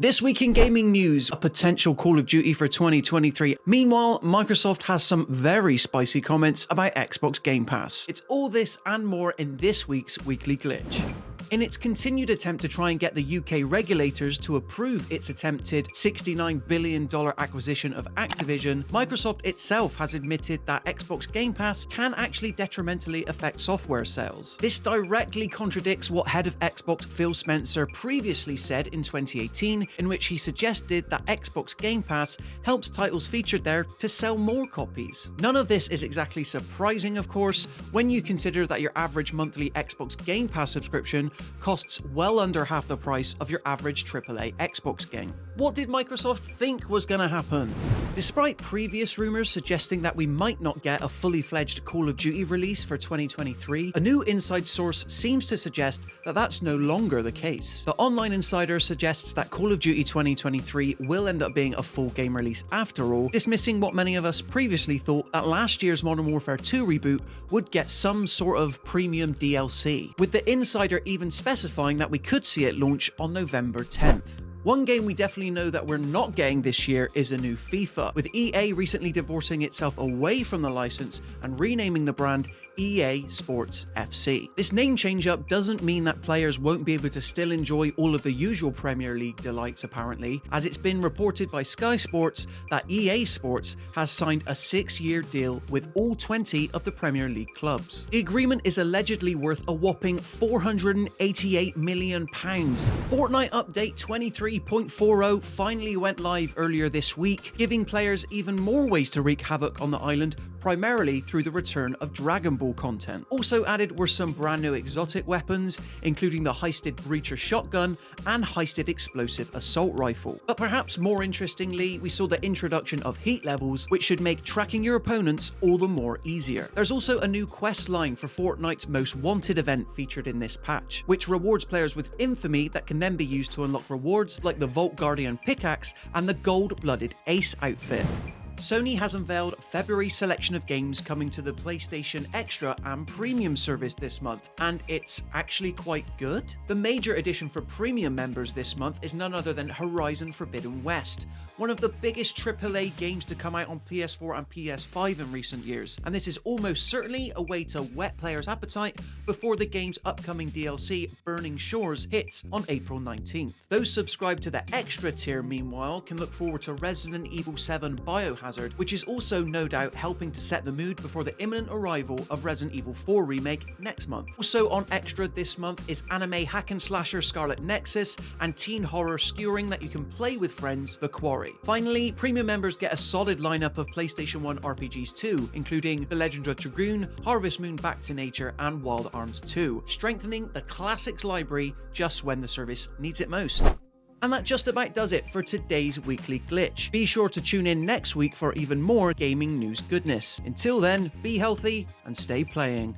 This week in gaming news, a potential Call of Duty for 2023. Meanwhile, Microsoft has some very spicy comments about Xbox Game Pass. It's all this and more in this week's Weekly Glitch. In its continued attempt to try and get the UK regulators to approve its attempted $69 billion acquisition of Activision, Microsoft itself has admitted that Xbox Game Pass can actually detrimentally affect software sales. This directly contradicts what head of Xbox Phil Spencer previously said in 2018, in which he suggested that Xbox Game Pass helps titles featured there to sell more copies. None of this is exactly surprising, of course, when you consider that your average monthly Xbox Game Pass subscription costs well under half the price of your average AAA Xbox game. What did Microsoft think was going to happen? Despite previous rumors suggesting that we might not get a fully fledged Call of Duty release for 2023, a new inside source seems to suggest that that's no longer the case. The Online Insider suggests that Call of Duty 2023 will end up being a full game release after all, dismissing what many of us previously thought that last year's Modern Warfare 2 reboot would get some sort of premium DLC, with the Insider even specifying that we could see it launch on November 10th. One game we definitely know that we're not getting this year is a new FIFA, with EA recently divorcing itself away from the license and renaming the brand EA Sports FC. This name change-up doesn't mean that players won't be able to still enjoy all of the usual Premier League delights apparently, as it's been reported by Sky Sports that EA Sports has signed a 6-year deal with all 20 of the Premier League clubs. The agreement is allegedly worth a whopping £488 million. Fortnite Update 23.40 finally went live earlier this week, giving players even more ways to wreak havoc on the island, primarily through the return of Dragon Ball content. Also added were some brand new exotic weapons, including the heisted Breacher shotgun and heisted explosive assault rifle. But perhaps more interestingly, we saw the introduction of heat levels, which should make tracking your opponents all the more easier. There's also a new quest line for Fortnite's Most Wanted event featured in this patch, which rewards players with infamy that can then be used to unlock rewards like the Vault Guardian pickaxe and the gold-blooded Ace outfit. Sony has unveiled February's selection of games coming to the PlayStation Extra and Premium service this month, and it's actually quite good. The major addition for Premium members this month is none other than Horizon Forbidden West, one of the biggest AAA games to come out on PS4 and PS5 in recent years, and this is almost certainly a way to whet players' appetite before the game's upcoming DLC, Burning Shores, hits on April 19th. Those subscribed to the Extra tier, meanwhile, can look forward to Resident Evil 7 Biohazard, which is also no doubt helping to set the mood before the imminent arrival of Resident Evil 4 Remake next month. Also on Extra this month is anime hack and slasher Scarlet Nexus and teen horror skewering that you can play with friends, The Quarry. Finally, Premium members get a solid lineup of PlayStation 1 RPGs too, including The Legend of Dragoon, Harvest Moon Back to Nature, and Wild Arms 2, strengthening the classics library just when the service needs it most. And that just about does it for today's Weekly Glitch. Be sure to tune in next week for even more gaming news goodness. Until then, be healthy and stay playing.